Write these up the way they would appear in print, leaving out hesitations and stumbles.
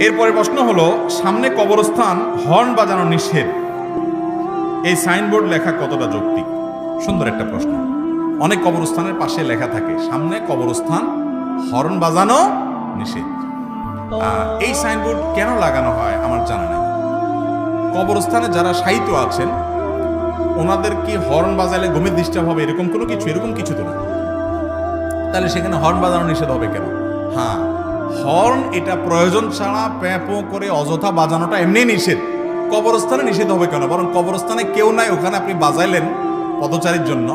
এরপরে প্রশ্ন হলো, সামনে কবরস্থান, হর্ন বাজানো নিষেধ, এই সাইনবোর্ড লেখা কতটা যৌক্তিক? সুন্দর একটা প্রশ্ন। অনেক কবরস্থানের পাশে লেখা থাকে সামনে কবরস্থান, হর্ন বাজানো নিষেধ। এই সাইনবোর্ড কেন লাগানো হয় আমার জানা নেই। কবরস্থানে যারা শায়িত আছেন ওনাদের কি হর্ন বাজালে ঘুমের ডিস্টার্ব হবে এরকম কিছু তো না। তাহলে সেখানে হর্ন বাজানো নিষেধ হবে কেন? হ্যাঁ, হর্ন এটা প্রয়োজন ছাড়া প্যাঁপো করে অযথা বাজানোটা এমনি নিষেধ। কবরস্থানে নিষেধ হবে কেন? বরং কবরস্থানে কেউ নাই, ওখানে আপনি বাজাইলেন পদচারীর জন্য,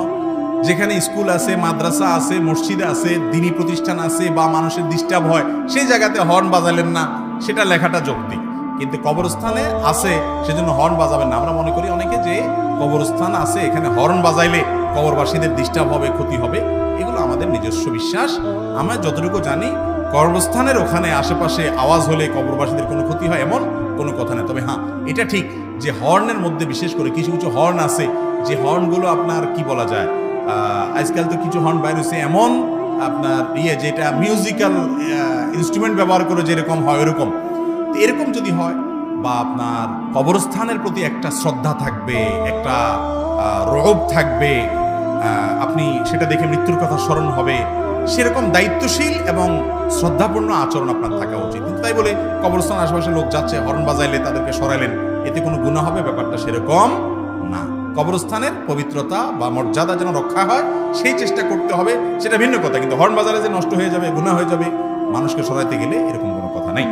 যেখানে স্কুল আছে, মাদ্রাসা আছে, মসজিদ আছে, দিনী প্রতিষ্ঠান আছে, বা মানুষের ডিস্টার্ব হয়, সেই জায়গাতে হর্ন বাজাইলেন না, সেটা লেখাটা যৌক্তিক। কিন্তু কবরস্থানে আছে সেজন্য হর্ন বাজাবেন না। আমরা মনে করি অনেকে যে কবরস্থান আছে এখানে হর্ন বাজাইলে কবরবাসীদের ডিস্টার্ব হবে, ক্ষতি হবে। এগুলো আমাদের নিজস্ব বিশ্বাস। আমরা যতটুকু জানি কবরস্থানের ওখানে আশেপাশে আওয়াজ হলে কবরবাসীদের কোনো ক্ষতি হয় এমন কোনো কথা নেই। তবে হ্যাঁ, এটা ঠিক যে হর্নের মধ্যে বিশেষ করে কিছু কিছু হর্ন আছে যে হর্নগুলো আপনার কি বলা যায়, আজকাল তো কিছু হর্ন বাইর হয়েছে এমন আপনার যেটা মিউজিক্যাল ইনস্ট্রুমেন্ট ব্যবহার করে যেরকম হয় ওরকম। এরকম যদি হয়, বা আপনার কবরস্থানের প্রতি একটা শ্রদ্ধা থাকবে, একটা রহব থাকবে, আপনি সেটা দেখে মৃত্যুর কথা স্মরণ হবে, সেরকম দায়িত্বশীল এবং শ্রদ্ধাপূর্ণ আচরণ আপনার থাকা উচিত। কিন্তু তাই বলে কবরস্থান আশেপাশে লোক যাচ্ছে, হর্ন বাজাইলে তাদেরকে সরাইলেন, এতে কোনো গুনাহ হবে, ব্যাপারটা সেরকম না। কবরস্থানের পবিত্রতা বা মর্যাদা যেন রক্ষা হয় সেই চেষ্টা করতে হবে, সেটা ভিন্ন কথা। কিন্তু হর্ন বাজারে যে নষ্ট হয়ে যাবে, গুনাহ হয়ে যাবে মানুষকে সরাইতে গেলে, এরকম কোনো কথা নেই।